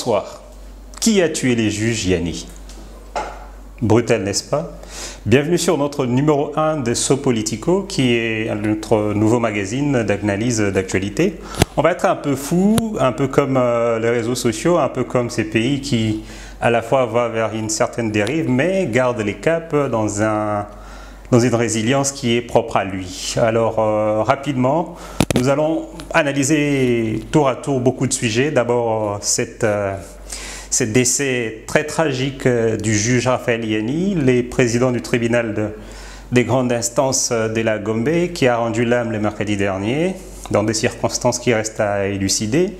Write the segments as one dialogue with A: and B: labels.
A: Bonsoir. Qui a tué les juges, Yanni? Brutal, n'est-ce pas? Bienvenue sur notre numéro 1 de Sopolitico, qui est notre nouveau magazine d'analyse d'actualité. On va être un peu fou, un peu comme les réseaux sociaux, un peu comme ces pays qui, à la fois, vont vers une certaine dérive, mais gardent les caps dans une résilience qui est propre à lui. Alors, rapidement, nous allons analyser tour à tour beaucoup de sujets. D'abord, ce décès très tragique du juge Raphaël Yanni, le président du tribunal des grandes instances de la Gombe, qui a rendu l'âme le mercredi dernier, dans des circonstances qui restent à élucider.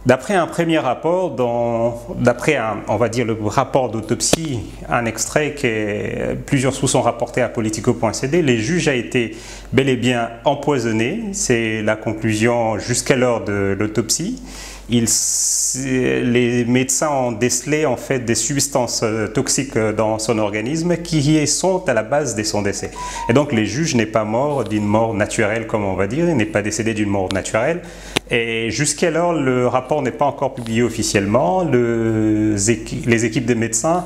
A: D'après un premier rapport, on va dire le rapport d'autopsie, un extrait que plusieurs sources ont rapporté à Politico.cd, le juge a été bel et bien empoisonné, c'est la conclusion jusqu'alors de l'autopsie. Les médecins ont décelé en fait des substances toxiques dans son organisme qui sont à la base de son décès. Et donc le juge n'est pas mort d'une mort naturelle, comme on va dire, il n'est pas décédé d'une mort naturelle. Et jusqu'alors, le rapport n'est pas encore publié officiellement. Les équipes des médecins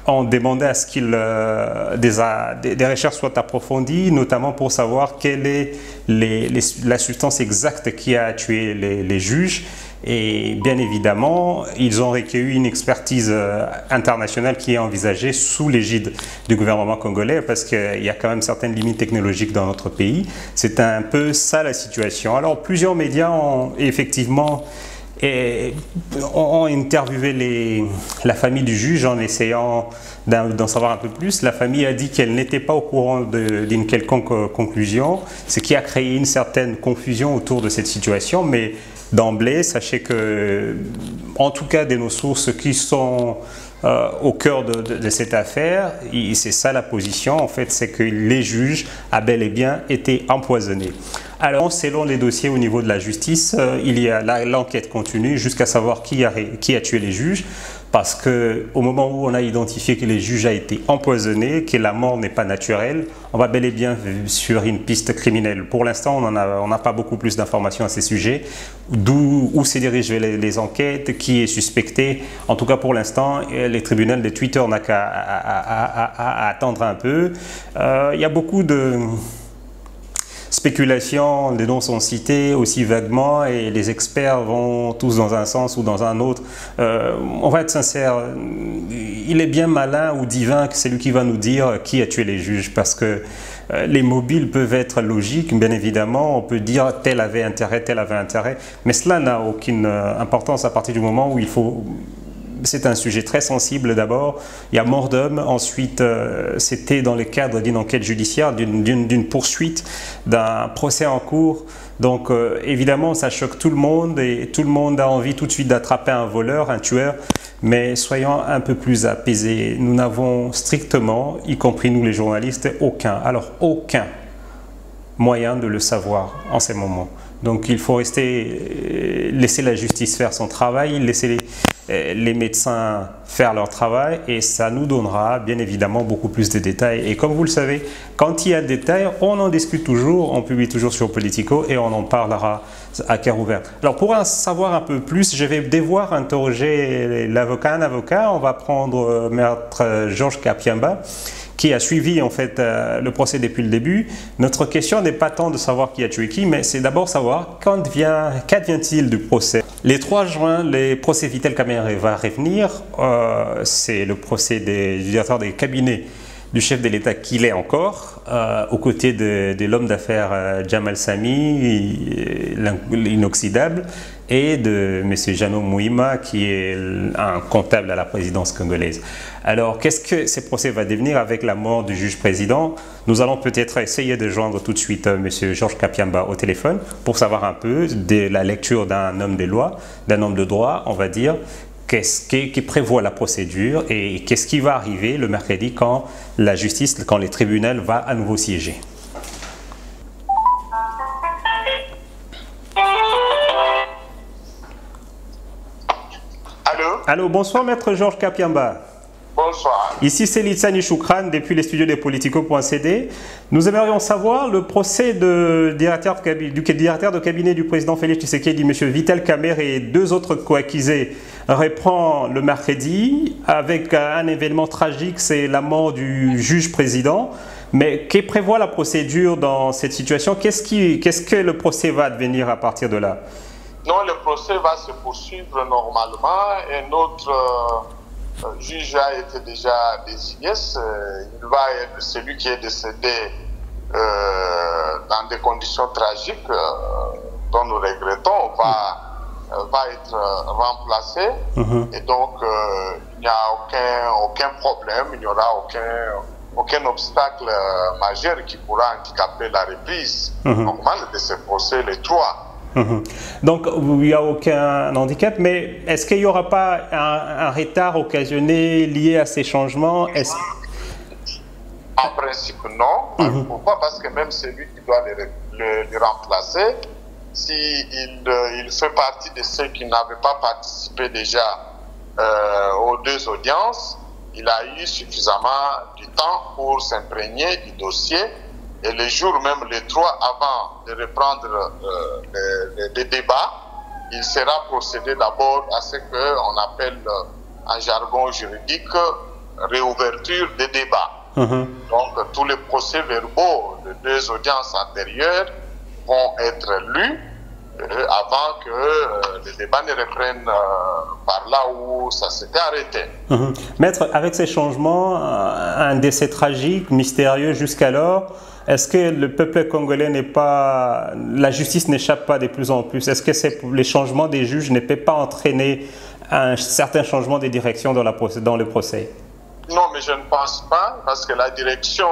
A: ont demandé à ce que des recherches soient approfondies, notamment pour savoir quelle est la substance exacte qui a tué les juges. Et bien évidemment, ils ont recueilli une expertise internationale qui est envisagée sous l'égide du gouvernement congolais parce qu'il y a quand même certaines limites technologiques dans notre pays. C'est un peu ça la situation. Alors, plusieurs médias ont effectivement interviewé la famille du juge en essayant d'en savoir un peu plus. La famille a dit qu'elle n'était pas au courant d'une quelconque conclusion, ce qui a créé une certaine confusion autour de cette situation, mais d'emblée, sachez que, en tout cas de nos sources qui sont au cœur de cette affaire, c'est ça la position, en fait, c'est que les juges a bel et bien été empoisonnés. Alors, selon les dossiers au niveau de la justice, il y a l'enquête continue jusqu'à savoir qui a tué les juges, parce qu'au moment où on a identifié que les juges a été empoisonné, que la mort n'est pas naturelle, on va bel et bien sur une piste criminelle. Pour l'instant, on n'a pas beaucoup plus d'informations à ces sujets, où se dirigent les enquêtes, qui est suspecté. En tout cas, pour l'instant, les tribunaux de Twitter n'ont qu'à attendre un peu. Il y a beaucoup de spéculations, les noms sont cités aussi vaguement et les experts vont tous dans un sens ou dans un autre. On va être sincère, il est bien malin ou divin que c'est lui qui va nous dire qui a tué les juges, parce que les mobiles peuvent être logiques, bien évidemment, on peut dire tel avait intérêt, mais cela n'a aucune importance à partir du moment où il faut... C'est un sujet très sensible d'abord, il y a mort d'homme, ensuite c'était dans le cadre d'une enquête judiciaire, d'une poursuite, d'un procès en cours. Donc évidemment ça choque tout le monde et tout le monde a envie tout de suite d'attraper un voleur, un tueur, mais soyons un peu plus apaisés. Nous n'avons strictement, y compris nous les journalistes, aucun moyen de le savoir en ces moments. Donc il faut laisser la justice faire son travail, laisser les médecins faire leur travail et ça nous donnera bien évidemment beaucoup plus de détails. Et comme vous le savez, quand il y a des détails, on en discute toujours, on publie toujours sur Politico et on en parlera à cœur ouvert. Alors pour en savoir un peu plus, je vais devoir interroger un avocat. On va prendre maître Georges Kapiamba, qui a suivi en fait le procès depuis le début. Notre question n'est pas tant de savoir qui a tué qui, mais c'est d'abord savoir qu'advient-il du procès. Les 3 juin, le procès Vital Kamerhe va revenir. C'est le procès du directeur des cabinets du chef de l'État qu'il est encore, aux côtés de l'homme d'affaires Jamal Sami, l'inoxydable, et de M. Jeannot Mouima, qui est un comptable à la présidence congolaise. Alors, qu'est-ce que ce procès va devenir avec la mort du juge-président? Nous allons peut-être essayer de joindre tout de suite M. Georges Kapiamba au téléphone pour savoir un peu de la lecture d'un homme de loi, d'un homme de droit, on va dire, qu'est-ce qui prévoit la procédure et qu'est-ce qui va arriver le mercredi quand la justice, quand les tribunaux vont à nouveau siéger.
B: Allô?
A: Allô, bonsoir maître Georges Kapiamba.
B: Bonsoir. Bonsoir.
A: Ici, c'est Litsani Choukran depuis les studios de Politico.cd. Nous aimerions savoir le procès du directeur de cabinet du président Félix Tshisekedi, M. Vital Kamerhe et deux autres co-accusés, reprend le mercredi avec un événement tragique, c'est la mort du juge président. Mais que prévoit la procédure dans cette situation? Qu'est-ce que le procès va devenir à partir de là?
B: Non, le procès va se poursuivre normalement et notre juge a été déjà désigné. Il va être celui qui est décédé dans des conditions tragiques dont nous regrettons, va être remplacé. Et donc, il n'y a aucun problème, il n'y aura aucun obstacle majeur qui pourra handicaper la reprise normale de ce procès, les trois.
A: Donc, il n'y a aucun handicap, mais est-ce qu'il n'y aura pas un retard occasionné lié à ces changements?
B: En principe, non. Pourquoi? Parce que même celui qui doit le remplacer, il fait partie de ceux qui n'avaient pas participé déjà aux deux audiences, il a eu suffisamment du temps pour s'imprégner du dossier. Et le jour même, les trois avant de reprendre les débats, il sera procédé d'abord à ce qu'on appelle en jargon juridique réouverture des débats. Donc tous les procès-verbaux de deux audiences antérieures vont être lus avant que les débats ne reprennent par là où ça s'était arrêté.
A: Maître, avec ces changements, un décès tragique, mystérieux jusqu'alors, est-ce que le peuple congolais la justice n'échappe pas de plus en plus? Est-ce que les changements des juges ne peuvent pas entraîner un certain changement de direction dans le procès?
B: Non, mais je ne pense pas, parce que la direction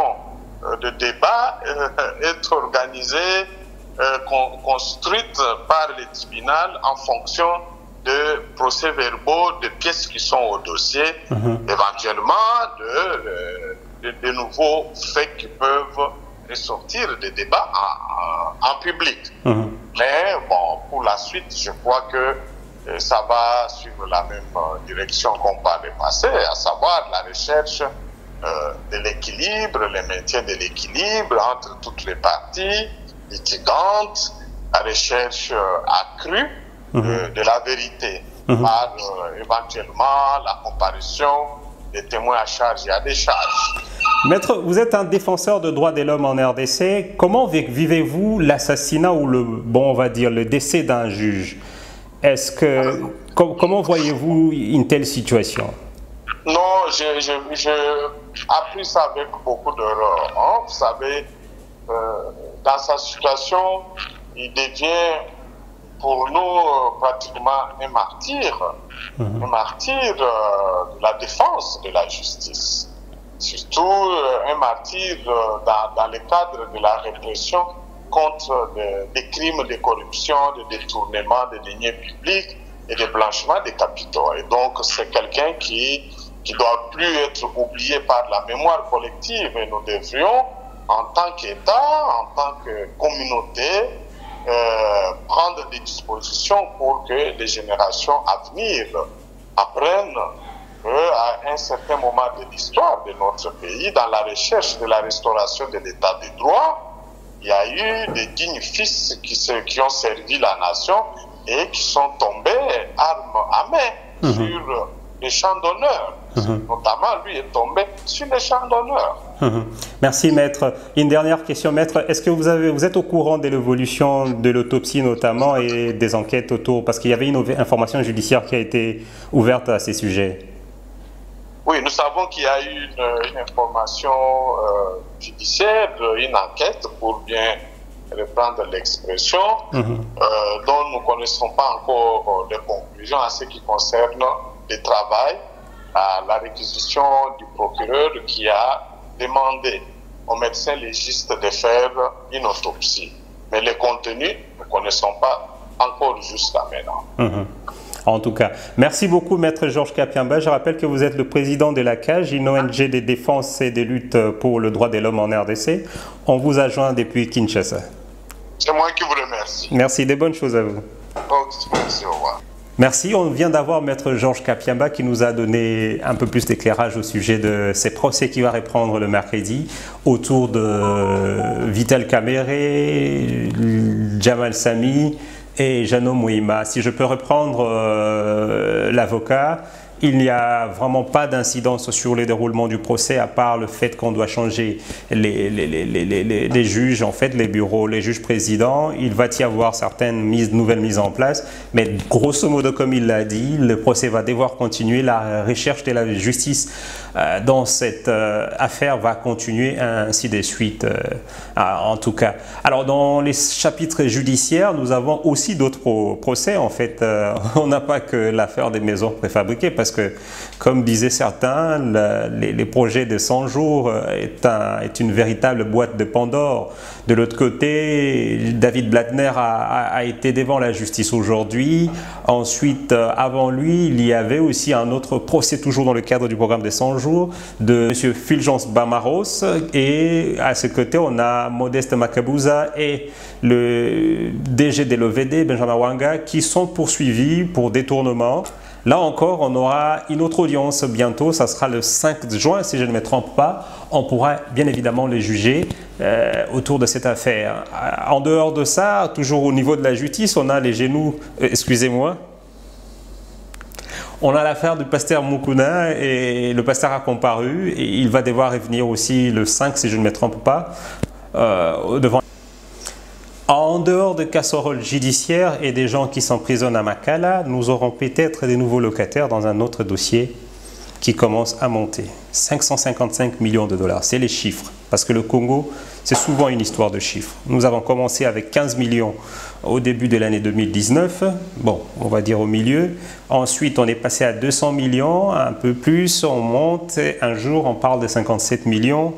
B: de débat est organisée, construite par les tribunaux en fonction de procès-verbaux, de pièces qui sont au dossier, éventuellement de nouveaux faits qui peuvent ressortir des débats en public. Mais bon, pour la suite, je crois que ça va suivre la même direction qu'on par le passé, à savoir la recherche de l'équilibre, le maintien de l'équilibre entre toutes les parties litigantes, la recherche accrue de la vérité, par éventuellement la comparution des témoins à charge et à décharge.
A: Maître, vous êtes un défenseur de droits de l'homme en RDC. Comment vivez-vous l'assassinat ou on va dire, le décès d'un juge? Comment voyez-vous une telle situation?
B: Non, j'ai appris ça avec beaucoup d'horreur. Vous savez, dans sa situation, il devient pour nous pratiquement un martyr de la défense de la justice. Surtout un martyr dans le cadre de la répression contre des crimes de corruption, de détournement de deniers publics et de blanchiment des capitaux. Et donc, c'est quelqu'un qui doit plus être oublié par la mémoire collective. Et nous devrions, en tant qu'État, en tant que communauté, prendre des dispositions pour que les générations à venir apprennent qu'à un certain moment de l'histoire de notre pays, dans la recherche de la restauration de l'état de droit, il y a eu des dignes fils qui ont servi la nation et qui sont tombés armes à main sur les champs d'honneur. Notamment, lui est tombé sur les champs d'honneur.
A: Merci, Maître. Une dernière question, Maître. Est-ce que vous êtes au courant de l'évolution de l'autopsie notamment et des enquêtes autour? Parce qu'il y avait une information judiciaire qui a été ouverte à ces sujets.
B: Oui, nous savons qu'il y a eu une information judiciaire, une enquête pour bien reprendre l'expression, dont nous ne connaissons pas encore les conclusions en ce qui concerne le travail, la réquisition du procureur qui a demandé au médecin légiste de faire une autopsie. Mais les contenus, nous ne connaissons pas encore jusqu'à maintenant.
A: En tout cas, merci beaucoup, Maître Georges Kapiamba. Je rappelle que vous êtes le président de la CAGE, une ONG de défense et de lutte pour le droit de l'homme en RDC. On vous a joint depuis Kinshasa.
B: C'est moi qui vous remercie.
A: Merci, des bonnes choses à vous.
B: Merci, au revoir.
A: Merci. On vient d'avoir Maître Georges Kapiamba qui nous a donné un peu plus d'éclairage au sujet de ces procès qui va reprendre le mercredi autour de Vital Kamerhe, Jamal Sami et Jeannot Mouima. Si je peux reprendre l'avocat, il n'y a vraiment pas d'incidence sur le déroulement du procès à part le fait qu'on doit changer les juges, en fait, les bureaux, les juges présidents. Il va y avoir certaines nouvelles mises en place, mais grosso modo, comme il l'a dit, le procès va devoir continuer. La recherche de la justice dans cette affaire va continuer, ainsi de suite, en tout cas. Alors, dans les chapitres judiciaires, nous avons aussi d'autres procès. En fait, on n'a pas que l'affaire des maisons préfabriquées, parce que, comme disaient certains, les projets de 100 jours est une véritable boîte de Pandore. De l'autre côté, David Blattner a été devant la justice aujourd'hui. Ensuite, avant lui, il y avait aussi un autre procès, toujours dans le cadre du programme des 100 jours, de M. Fulgence Bamaros. Et à ce côté, on a Modeste Makabuza et le DG de l'OVD, Benjamin Wanga, qui sont poursuivis pour détournement. Là encore, on aura une autre audience bientôt, ça sera le 5 juin, si je ne me trompe pas. On pourra bien évidemment les juger autour de cette affaire. En dehors de ça, toujours au niveau de la justice, on a les genoux, excusez-moi, on a l'affaire du pasteur Mukuna et le pasteur a comparu et il va devoir revenir aussi le 5, si je ne me trompe pas, devant. En dehors de casseroles judiciaires et des gens qui s'emprisonnent à Makala, nous aurons peut-être des nouveaux locataires dans un autre dossier qui commence à monter. 555 millions de dollars, c'est les chiffres. Parce que le Congo, c'est souvent une histoire de chiffres. Nous avons commencé avec 15 millions au début de l'année 2019. Bon, on va dire au milieu. Ensuite, on est passé à 200 millions, un peu plus, on monte. Un jour, on parle de 57 millions.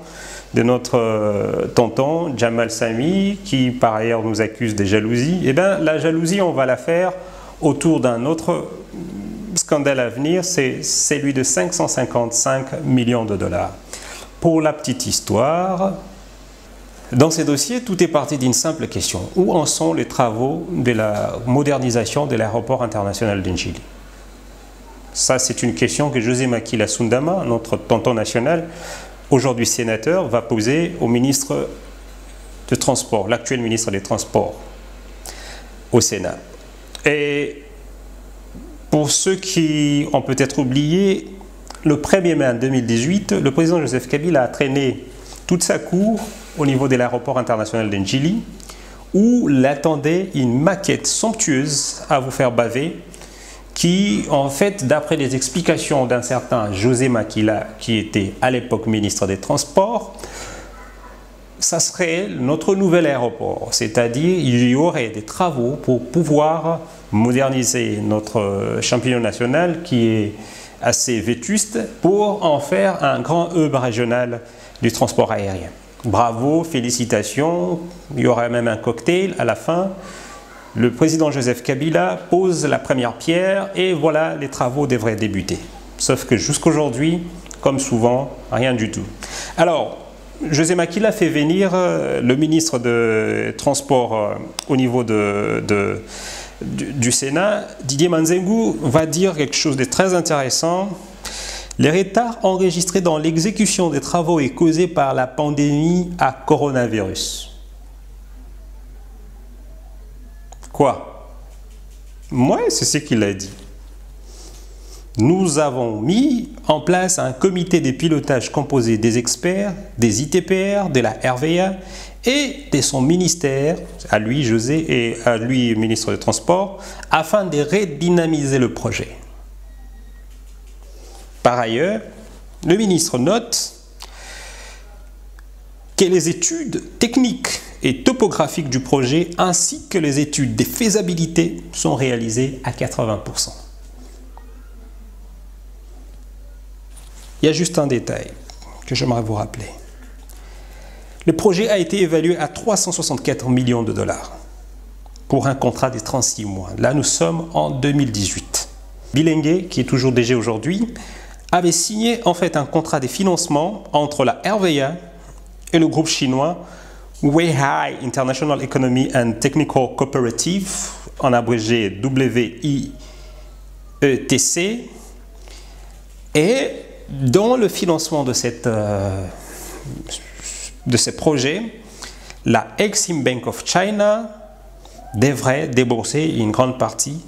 A: De notre tonton Jamal Sami, qui par ailleurs nous accuse de jalousie. Eh bien, la jalousie, on va la faire autour d'un autre scandale à venir, c'est celui de 555 millions de dollars. Pour la petite histoire, dans ces dossiers, tout est parti d'une simple question. Où en sont les travaux de la modernisation de l'aéroport international d'Ndjili? Ça, c'est une question que José Makila Sundama, notre tonton national, aujourd'hui sénateur, va poser au ministre de Transport, l'actuel ministre des Transports au Sénat. Et pour ceux qui ont peut-être oublié, le 1er mai 2018, le président Joseph Kabila a traîné toute sa cour au niveau de l'aéroport international d'Ndjili, où l'attendait une maquette somptueuse à vous faire baver, qui, en fait, d'après les explications d'un certain José Makila, qui était à l'époque ministre des Transports, ça serait notre nouvel aéroport. C'est-à-dire, il y aurait des travaux pour pouvoir moderniser notre champignon national, qui est assez vétuste, pour en faire un grand hub régional du transport aérien. Bravo, félicitations, il y aura même un cocktail à la fin. Le président Joseph Kabila pose la première pierre et voilà, les travaux devraient débuter. Sauf que jusqu'aujourd'hui, comme souvent, rien du tout. Alors, José Makila fait venir le ministre de Transport au niveau du Sénat. Didier Manzengu va dire quelque chose de très intéressant. Les retards enregistrés dans l'exécution des travaux est causés par la pandémie à coronavirus. Quoi? Moi, c'est ce qu'il a dit. Nous avons mis en place un comité de pilotage composé des experts, des ITPR, de la RVA et de son ministère, à lui José et à lui ministre des Transports, afin de redynamiser le projet. Par ailleurs, le ministre note que les études techniques et topographiques du projet ainsi que les études de faisabilité sont réalisées à 80%. Il y a juste un détail que j'aimerais vous rappeler. Le projet a été évalué à 364 millions de dollars pour un contrat de 36 mois. Là, nous sommes en 2018. Bilengue, qui est toujours DG aujourd'hui, avait signé en fait un contrat de financement entre la RVA et le groupe chinois Weihai International Economy and Technical Cooperative, en abrégé WIETEC, ETC. Et dans le financement de ces projets, la Exim Bank of China devrait débourser une grande partie,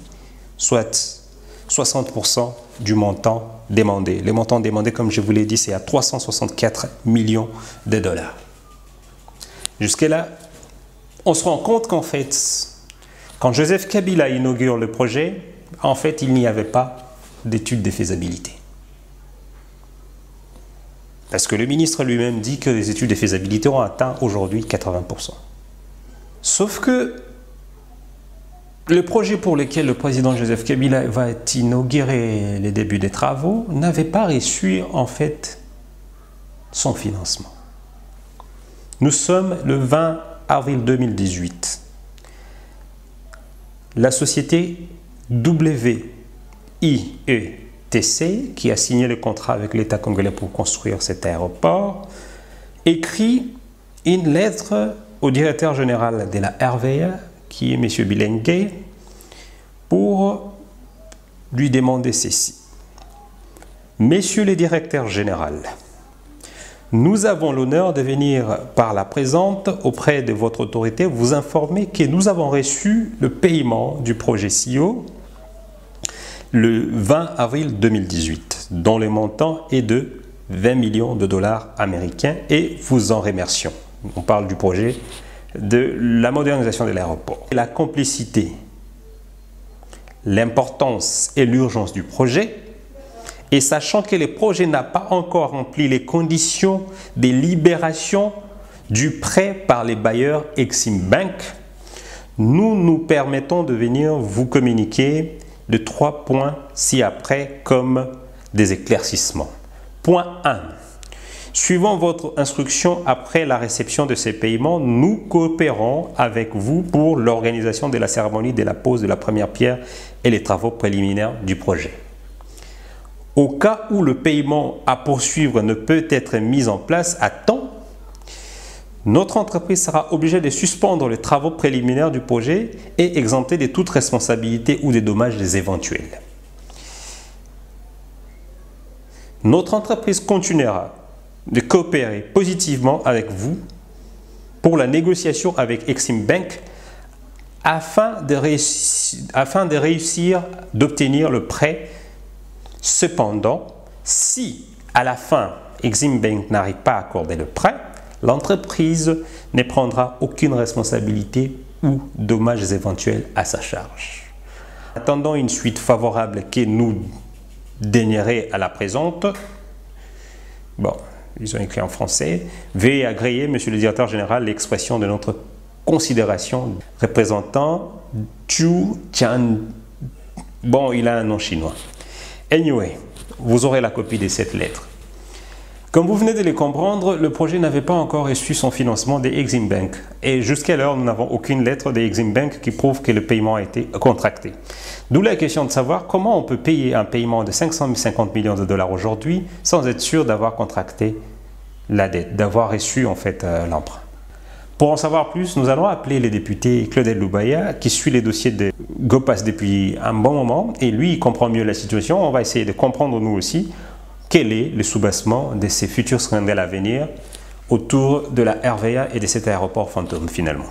A: soit 60% du montant demandé. Le montant demandé, comme je vous l'ai dit, c'est à 364 millions de dollars. Jusque-là, on se rend compte qu'en fait, quand Joseph Kabila inaugure le projet, en fait, il n'y avait pas d'étude de faisabilité. Parce que le ministre lui-même dit que les études de faisabilité ont atteint aujourd'hui 80%. Sauf que le projet pour lequel le président Joseph Kabila va inaugurer les débuts des travaux n'avait pas reçu en fait son financement. Nous sommes le 20 avril 2018. La société WIETC, qui a signé le contrat avec l'État congolais pour construire cet aéroport, écrit une lettre au directeur général de la RVA, qui est M. Bilenge, pour lui demander ceci. Messieurs les directeurs généraux, nous avons l'honneur de venir par la présente auprès de votre autorité vous informer que nous avons reçu le paiement du projet CIO le 20 avril 2018, dont le montant est de 20 millions de dollars américains et vous en remercions. On parle du projet de la modernisation de l'aéroport. La complicité, l'importance et l'urgence du projet, et sachant que le projet n'a pas encore rempli les conditions de libération du prêt par les bailleurs Exim Bank, nous nous permettons de venir vous communiquer de 3 points ci-après comme des éclaircissements. Point 1. Suivant votre instruction après la réception de ces paiements, nous coopérons avec vous pour l'organisation de la cérémonie de la pose de la première pierre et les travaux préliminaires du projet. Au cas où le paiement à poursuivre ne peut être mis en place à temps, notre entreprise sera obligée de suspendre les travaux préliminaires du projet et exempter de toute responsabilité ou des dommages éventuels. Notre entreprise continuera de coopérer positivement avec vous pour la négociation avec Exim Bank afin de réussir d'obtenir le prêt. Cependant, si à la fin Exim Bank n'arrive pas à accorder le prêt, l'entreprise ne prendra aucune responsabilité ou dommages éventuels à sa charge. Attendant une suite favorable que nous dénierait à la présente, bon, ils ont écrit en français, veuillez agréer, monsieur le directeur général, l'expression de notre considération représentant Chu Tian. Bon, il a un nom chinois. Anyway, vous aurez la copie de cette lettre. Comme vous venez de le comprendre, le projet n'avait pas encore reçu son financement des Exim Bank. Et jusqu'à l'heure, nous n'avons aucune lettre des Exim Bank qui prouve que le paiement a été contracté. D'où la question de savoir comment on peut payer un paiement de 550 millions de dollars aujourd'hui sans être sûr d'avoir contracté la dette, d'avoir reçu en fait l'emprunt. Pour en savoir plus, nous allons appeler le député Claudel Loubaya qui suit les dossiers de GOPAS depuis un bon moment et lui, il comprend mieux la situation. On va essayer de comprendre nous aussi quel est le soubassement de ces futurs scandales à venir autour de la RVA et de cet aéroport fantôme finalement.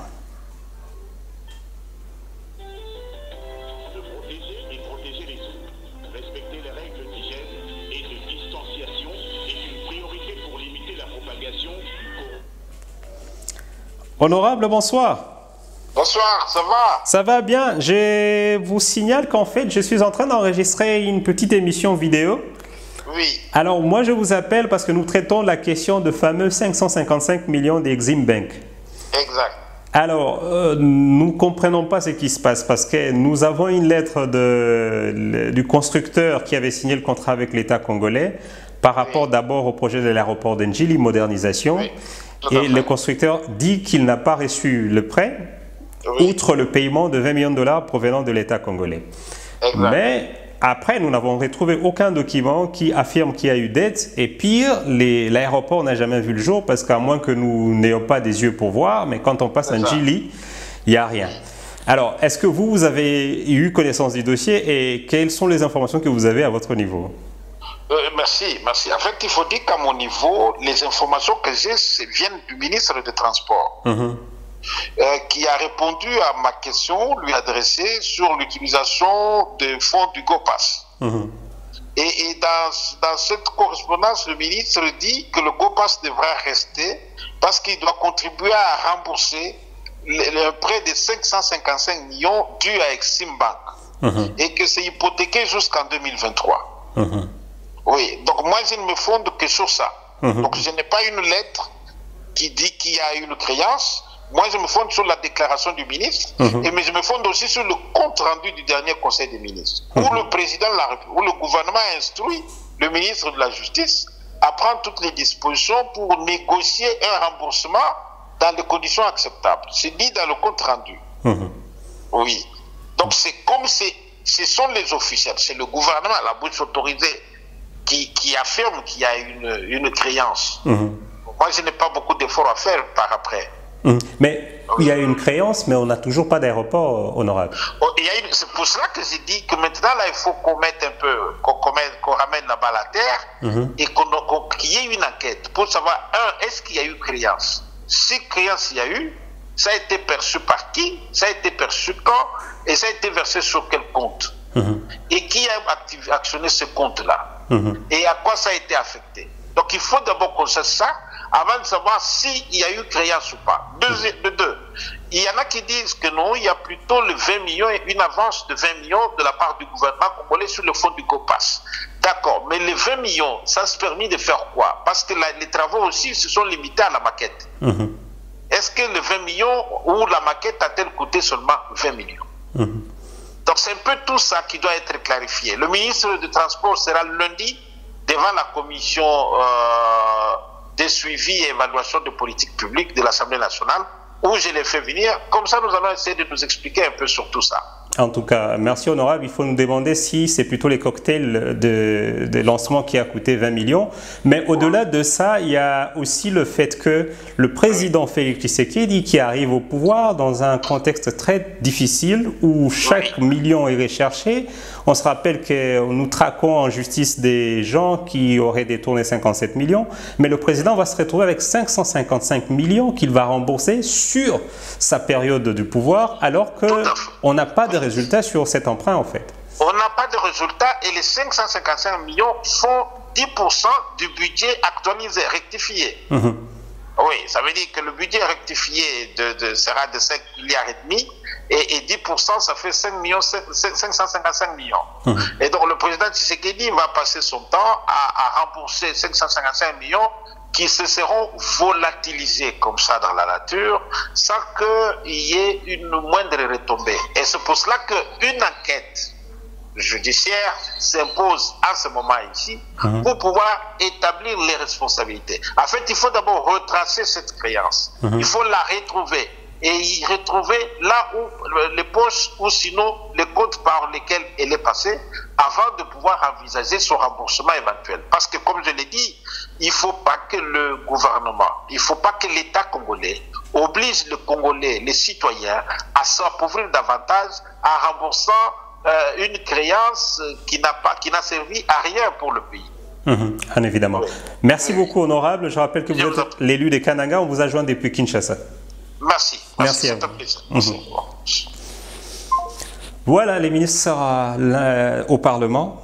A: Honorable, bonsoir.
B: Bonsoir, ça va?
A: Ça va bien. Je vous signale qu'en fait, je suis en train d'enregistrer une petite émission vidéo.
B: Oui.
A: Alors, moi, je vous appelle parce que nous traitons la question de fameux 555 millions d'Exim Bank.
B: Exact.
A: Alors, nous ne comprenons pas ce qui se passe parce que nous avons une lettre du constructeur qui avait signé le contrat avec l'État congolais par rapport d'abord au projet de l'aéroport d'Ndjili, modernisation.
B: Oui.
A: Et le constructeur dit qu'il n'a pas reçu le prêt, outre le paiement de 20 millions de dollars provenant de l'État congolais.
B: Exact.
A: Mais après, nous n'avons retrouvé aucun document qui affirme qu'il y a eu dette. Et pire, l'aéroport n'a jamais vu le jour parce qu'à moins que nous n'ayons pas des yeux pour voir, mais quand on passe à Ndjili, il n'y a rien. Alors, est-ce que vous avez eu connaissance du dossier et quelles sont les informations que vous avez à votre niveau?
B: Merci, merci. En fait, il faut dire qu'à mon niveau, les informations que j'ai viennent du ministre des Transports, qui a répondu à ma question lui adressée sur l'utilisation des fonds du GOPAS. Et dans cette correspondance, le ministre dit que le GOPAS devra rester parce qu'il doit contribuer à rembourser le prêt de 555 millions dû à Exim Bank et que c'est hypothéqué jusqu'en 2023. Oui, donc moi je ne me fonde que sur ça. Donc je n'ai pas une lettre qui dit qu'il y a une créance. Moi je me fonde sur la déclaration du ministre, mais je me fonde aussi sur le compte rendu du dernier Conseil des ministres, où le président de la République, où le gouvernement a instruit le ministre de la Justice à prendre toutes les dispositions pour négocier un remboursement dans des conditions acceptables. C'est dit dans le compte rendu. Oui. Donc c'est comme ce sont les officiels, c'est le gouvernement, la bouche autorisée, qui affirme qu'il y a une créance. Moi, je n'ai pas beaucoup d'efforts à faire par après.
A: Mais il y a une créance, mais on n'a toujours pas d'aéroport, honorable.
B: C'est pour cela que j'ai dit que maintenant, là, il faut qu'on mette un peu, qu'on ramène la balle à terre et qu'il y ait une enquête pour savoir, est-ce qu'il y a eu créance? Si créance il y a eu, ça a été perçu par qui? Ça a été perçu quand? Et ça a été versé sur quel compte? Et qui a actionné ce compte-là? Et à quoi ça a été affecté? Donc il faut d'abord qu'on sache ça avant de savoir s'il y a eu créance ou pas. Deux, il y en a qui disent que non, il y a plutôt le 20 millions et une avance de 20 millions de la part du gouvernement congolais sur le fonds du GOPAS. D'accord, mais les 20 millions, ça se permet de faire quoi? Parce que les travaux aussi se sont limités à la maquette. Est-ce que les 20 millions ou la maquette a-t-elle coûté seulement 20 millions? Donc c'est un peu tout ça qui doit être clarifié. Le ministre du Transport sera lundi devant la commission de suivi et évaluation de politique publique de l'Assemblée nationale, où je l'ai fait venir. Comme ça, nous allons essayer de nous expliquer un peu sur tout ça.
A: En tout cas, merci honorable. Il faut nous demander si c'est plutôt les cocktails de lancement qui a coûté 20 millions. Mais au-delà de ça, il y a aussi le fait que le président Félix Tshisekedi, qui arrive au pouvoir dans un contexte très difficile où chaque million est recherché, on se rappelle que nous traquons en justice des gens qui auraient détourné 57 millions, mais le président va se retrouver avec 555 millions qu'il va rembourser sur sa période du pouvoir, alors qu'on n'a pas de résultat sur cet emprunt en fait.
B: On n'a pas de résultat et les 555 millions font 10% du budget actualisé, rectifié. Oui, ça veut dire que le budget rectifié sera de 5 milliards et demi et 10% ça fait 555 millions. Et donc le président Tshisekedi va passer son temps à rembourser 555 millions qui se seront volatilisés comme ça dans la nature sans qu'il y ait une moindre retombée. Et c'est pour cela qu'une enquête judiciaire s'impose en ce moment ici pour pouvoir établir les responsabilités. En fait, il faut d'abord retracer cette créance. Il faut la retrouver et y retrouver là où les poches ou sinon les comptes par lesquels elle est passée avant de pouvoir envisager son remboursement éventuel. Parce que comme je l'ai dit, il ne faut pas que le gouvernement, il ne faut pas que l'État congolais oblige le Congolais, les citoyens, à s'appauvrir davantage en remboursant une créance qui n'a servi à rien pour le pays.
A: Bien évidemment. Merci beaucoup, honorable. Je rappelle que vous êtes l'élu des Kananga. On vous a joint depuis Kinshasa.
B: Merci.
A: Merci à vous. Voilà, les ministres seront au Parlement,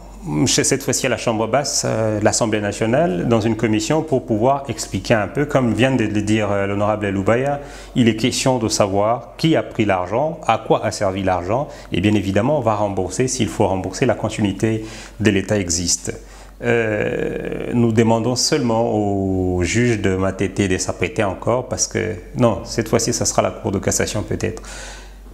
A: cette fois-ci à la Chambre basse, l'Assemblée nationale, dans une commission pour pouvoir expliquer un peu, comme vient de le dire l'honorable Loubaya, il est question de savoir qui a pris l'argent, à quoi a servi l'argent, et bien évidemment, on va rembourser, s'il faut rembourser, la continuité de l'État existe. Nous demandons seulement aux juges de Matete de s'apprêter encore parce que, non, cette fois-ci, ça sera la Cour de cassation peut-être,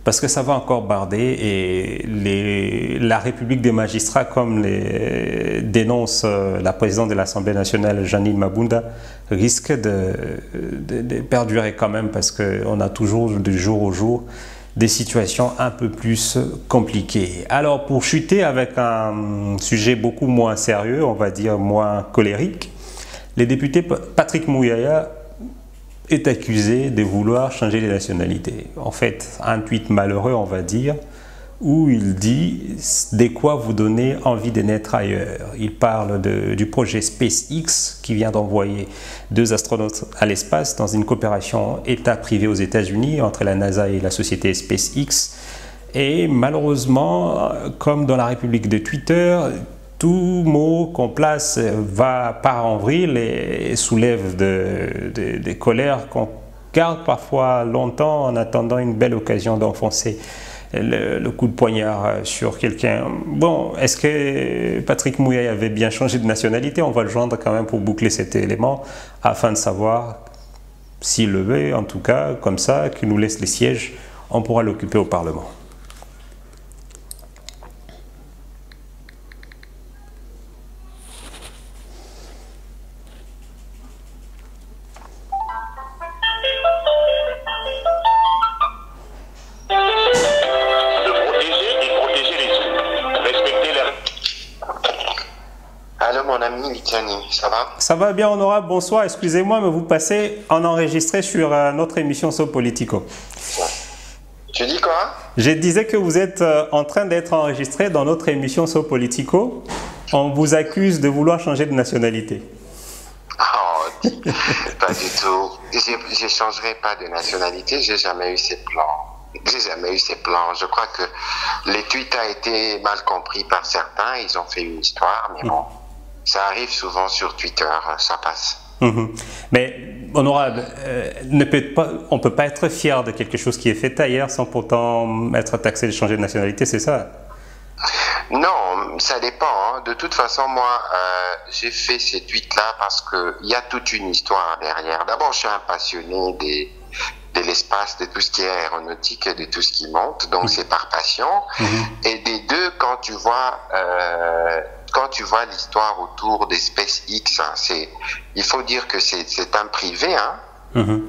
A: parce que ça va encore barder et la République des magistrats, comme dénonce la présidente de l'Assemblée nationale, Janine Mabunda, risque de perdurer quand même parce qu'on a toujours, de jour au jour, des situations un peu plus compliquées. Alors, pour chuter avec un sujet beaucoup moins sérieux, on va dire moins colérique, les députés Patrick Mouyaya est accusé de vouloir changer les nationalités. En fait, un tweet malheureux, on va dire, où il dit « de quoi vous donner envie de naître ailleurs ». Il parle du projet SpaceX qui vient d'envoyer 2 astronautes à l'espace dans une coopération État-privé aux États-Unis entre la NASA et la société SpaceX. Et malheureusement, comme dans la République de Twitter, tout mot qu'on place part en vrille et soulève des colères qu'on garde parfois longtemps en attendant une belle occasion d'enfoncer le coup de poignard sur quelqu'un. Bon, est-ce que Patrick Mouillaï avait bien changé de nationalité? On va le joindre quand même pour boucler cet élément afin de savoir s'il le veut, en tout cas, comme ça, qu'il nous laisse les sièges, on pourra l'occuper au Parlement.
B: Ça va?
A: Ça va bien, honorable, bonsoir. Excusez-moi, mais vous passez en enregistré sur notre émission So Politico.
B: Tu dis quoi?
A: Je disais que vous êtes en train d'être enregistré dans notre émission So Politico. On vous accuse de vouloir changer de nationalité.
B: Oh, pas du tout. Je ne changerai pas de nationalité, j'ai jamais eu ces plans. J'ai jamais eu ces plans. Je crois que les tweets ont été mal compris par certains. Ils ont fait une histoire, mais bon. Ça arrive souvent sur Twitter, ça passe.
A: Mais, honorable, on ne peut pas être fier de quelque chose qui est fait ailleurs sans pourtant être taxé de changer de nationalité, c'est ça?
B: Non, ça dépend. Hein. De toute façon, moi, j'ai fait ces tweets-là parce qu'il y a toute une histoire derrière. D'abord, je suis un passionné de l'espace, de tout ce qui est aéronautique et de tout ce qui monte, donc c'est par passion. Et des deux, quand tu vois l'histoire autour des SpaceX, hein, il faut dire que c'est un privé, hein,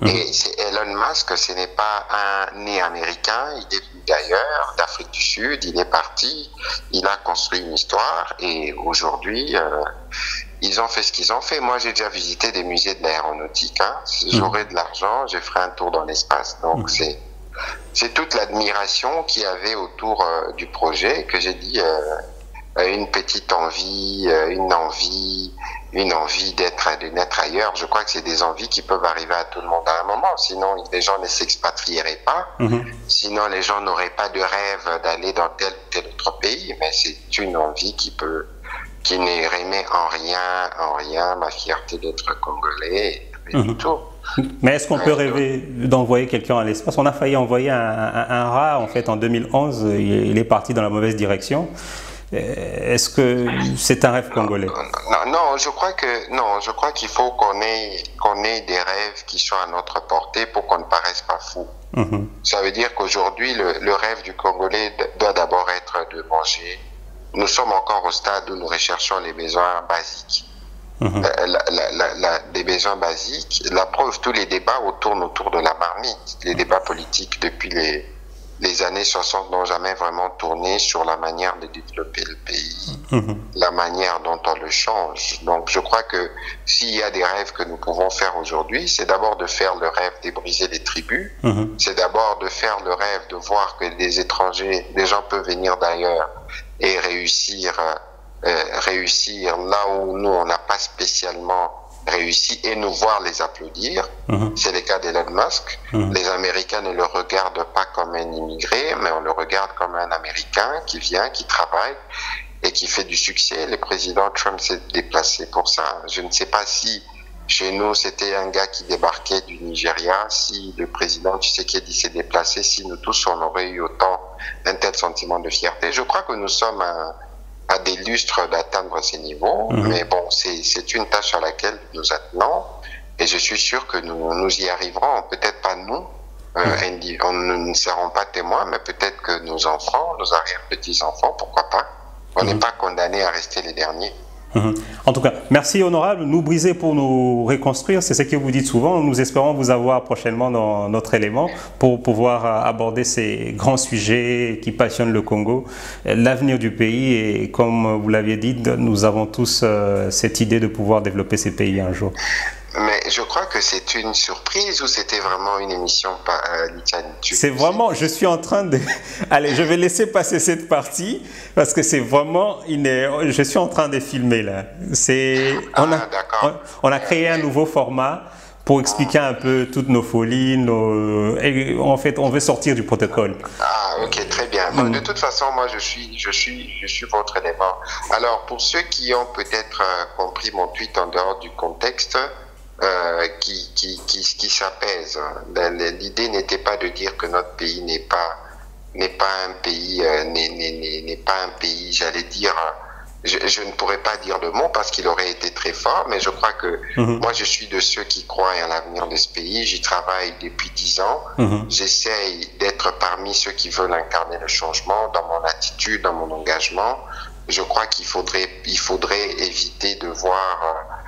B: et c'est Elon Musk, ce n'est pas un né américain, il est venu d'ailleurs, d'Afrique du Sud, il est parti, il a construit une histoire, et aujourd'hui, ils ont fait ce qu'ils ont fait. Moi, j'ai déjà visité des musées de l'aéronautique, hein. Si j'aurais de l'argent, je ferai un tour dans l'espace, donc c'est toute l'admiration qu'il y avait autour du projet que j'ai dit... une petite envie, une envie de naître ailleurs. Je crois que c'est des envies qui peuvent arriver à tout le monde à un moment. Sinon, les gens ne s'expatrieraient pas. Sinon, les gens n'auraient pas de rêve d'aller dans tel ou tel autre pays. Mais c'est une envie qui ne remet en rien ma fierté d'être congolais. Du tout.
A: Mais est-ce qu'on peut rêver d'envoyer quelqu'un à l'espace? On a failli envoyer un rat, en fait, en 2011. Il est parti dans la mauvaise direction. Est-ce que c'est un rêve congolais?
B: Non, je crois qu'il faut qu'on ait des rêves qui soient à notre portée pour qu'on ne paraisse pas fou. Ça veut dire qu'aujourd'hui, le rêve du Congolais doit d'abord être de manger. Nous sommes encore au stade où nous recherchons les besoins basiques. Des besoins basiques. La preuve, tous les débats tournent autour de la marmite. Les débats politiques depuis les années 60 n'ont jamais vraiment tourné sur la manière de développer le pays, la manière dont on le change. Donc je crois que s'il y a des rêves que nous pouvons faire aujourd'hui, c'est d'abord de faire le rêve de briser les tribus, c'est d'abord de faire le rêve de voir que des étrangers, des gens peuvent venir d'ailleurs et réussir là où nous on n'a pas spécialement réussi et nous voir les applaudir. C'est le cas d'Elon Musk. Les Américains ne le regardent pas comme un immigré, mais on le regarde comme un Américain qui vient, qui travaille et qui fait du succès. Le président Trump s'est déplacé pour ça. Je ne sais pas si chez nous c'était un gars qui débarquait du Nigeria, si le président Tshisekedi s'est déplacé, si nous tous on aurait eu autant un tel sentiment de fierté. Je crois que nous sommes à des lustres d'atteindre ces niveaux, mais bon, c'est une tâche à laquelle nous attenons, et je suis sûr que nous y arriverons, peut-être pas nous, nous ne serons pas témoins, mais peut-être que nos enfants, nos arrière-petits-enfants, pourquoi pas, on n'est pas condamnés à rester les derniers.
A: En tout cas, merci honorable, nous briser pour nous reconstruire, c'est ce que vous dites souvent. Nous espérons vous avoir prochainement dans notre élément pour pouvoir aborder ces grands sujets qui passionnent le Congo, l'avenir du pays, et comme vous l'aviez dit, nous avons tous cette idée de pouvoir développer ces pays un jour.
C: Mais je crois que c'est une surprise ou c'était vraiment une émission par Lichani?
A: C'est vraiment, je suis en train de... Allez, je vais laisser passer cette partie parce que c'est vraiment... Je suis en train de filmer là. On a créé un nouveau format pour expliquer un peu toutes nos folies. Et en fait, on veut sortir du protocole.
C: Ah, ok, très bien. Bon, de toute façon, moi, je suis votre élément. Alors, pour ceux qui ont peut-être compris mon tweet en dehors du contexte, qui s'apaise. L'idée n'était pas de dire que notre pays n'est pas un pays, j'allais dire, je ne pourrais pas dire le mot parce qu'il aurait été très fort, mais je crois que moi je suis de ceux qui croient à l'avenir de ce pays. J'y travaille depuis 10 ans. J'essaye d'être parmi ceux qui veulent incarner le changement dans mon attitude, dans mon engagement. Je crois qu'il faudrait éviter de voir,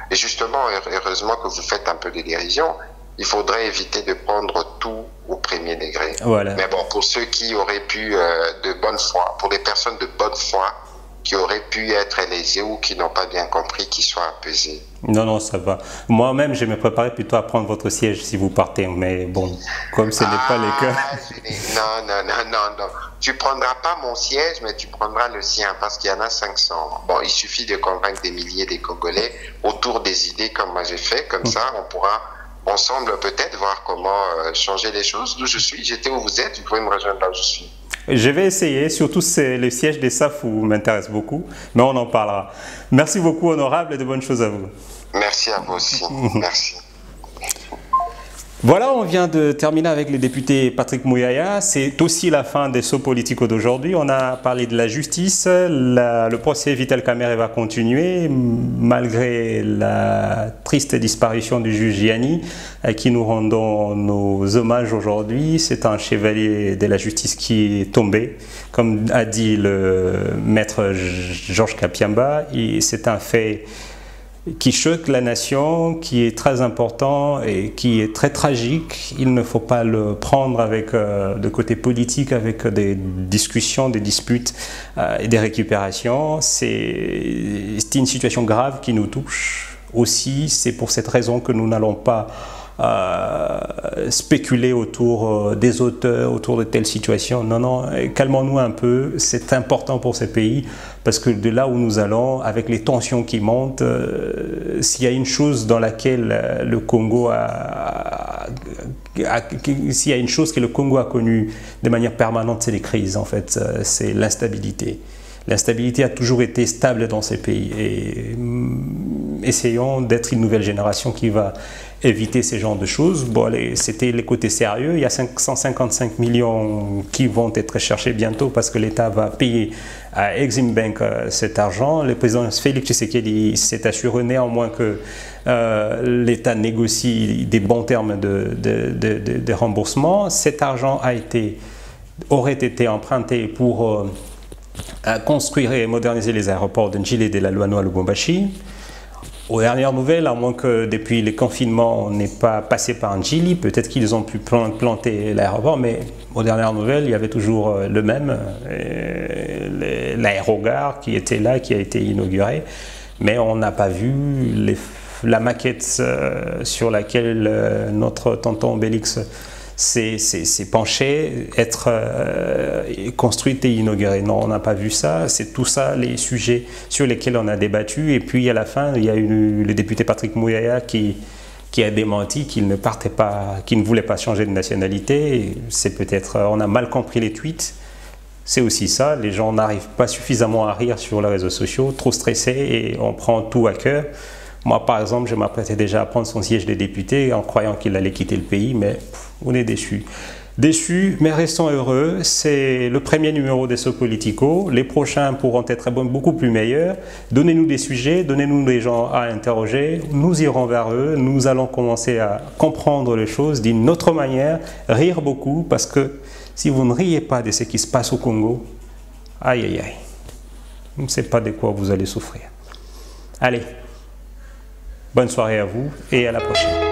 C: et justement, heureusement que vous faites un peu de dérision, il faudrait éviter de prendre tout au premier degré.
A: Voilà.
C: Mais bon, pour ceux qui auraient pu, de bonne foi, pour les personnes de bonne foi, qui auraient pu être lésées ou qui n'ont pas bien compris, qu'ils soient apaisés.
A: Non, ça va. Moi-même, je me préparais plutôt à prendre votre siège si vous partez, mais bon, comme ce n'est pas le cas.
C: Non. Tu prendras pas mon siège, mais tu prendras le sien, parce qu'il y en a 500. Bon, il suffit de convaincre des milliers de Congolais autour des idées comme moi j'ai fait, comme ça, on pourra ensemble peut-être voir comment changer les choses. D'où je suis, j'étais où vous êtes, vous pouvez me rejoindre là où je suis.
A: Je vais essayer, surtout le siège des SAF m'intéresse beaucoup, mais on en parlera. Merci beaucoup, honorable, et de bonnes choses à vous.
C: Merci à vous aussi. Merci.
A: Voilà, on vient de terminer avec le député Patrick Mouyaya. C'est aussi la fin des sauts politiques d'aujourd'hui. On a parlé de la justice. Le procès Vital Kamerhe va continuer malgré la triste disparition du juge Gianni, à qui nous rendons nos hommages aujourd'hui. C'est un chevalier de la justice qui est tombé, comme a dit le maître Georges Kapiamba. C'est un fait qui choque la nation, qui est très important et qui est très tragique. Il ne faut pas le prendre avec de côté politique, avec des discussions, des disputes et des récupérations. C'est une situation grave qui nous touche. Aussi, c'est pour cette raison que nous n'allons pas spéculer autour des auteurs, autour de telles situations. Non, calmons-nous un peu. C'est important pour ce pays parce que de là où nous allons, avec les tensions qui montent, s'il y a une chose dans laquelle le Congo s'il y a une chose que le Congo a connue de manière permanente, c'est les crises. En fait, c'est l'instabilité. L'instabilité a toujours été stable dans ces pays et essayons d'être une nouvelle génération qui va éviter ces genres de choses. Bon, c'était les côtés sérieux. Il y a 555 millions qui vont être cherchés bientôt parce que l'État va payer à Exim Bank cet argent. Le président Félix Tshisekedi s'est assuré néanmoins que l'État négocie des bons termes de remboursement. Cet argent aurait été emprunté pour construire et moderniser les aéroports de Njili et de la Luano à Lubumbashi. Aux dernières nouvelles, à moins que depuis les confinements, on n'ait pas passé par Njili, peut-être qu'ils ont pu planter l'aéroport, mais aux dernières nouvelles, il y avait toujours le même, l'aérogare qui était là, qui a été inauguré, mais on n'a pas vu la maquette sur laquelle notre tonton Bélix s'est penché, être construite et inaugurée. Non, on n'a pas vu ça. C'est tout ça les sujets sur lesquels on a débattu. Et puis à la fin, il y a eu le député Patrick Mouyaya qui a démenti qu'il ne partait pas, qu'il ne voulait pas changer de nationalité. C'est peut-être, on a mal compris les tweets. C'est aussi ça. Les gens n'arrivent pas suffisamment à rire sur les réseaux sociaux, trop stressés et on prend tout à cœur. Moi, par exemple, je m'apprêtais déjà à prendre son siège de député en croyant qu'il allait quitter le pays, mais on est déçus. Déçus, mais restons heureux. C'est le premier numéro des Sauts Politico. Les prochains pourront être beaucoup plus meilleurs. Donnez-nous des sujets, donnez-nous des gens à interroger. Nous irons vers eux. Nous allons commencer à comprendre les choses d'une autre manière, rire beaucoup, parce que si vous ne riez pas de ce qui se passe au Congo, aïe aïe aïe, je ne sais pas de quoi vous allez souffrir. Allez. Bonne soirée à vous et à la prochaine.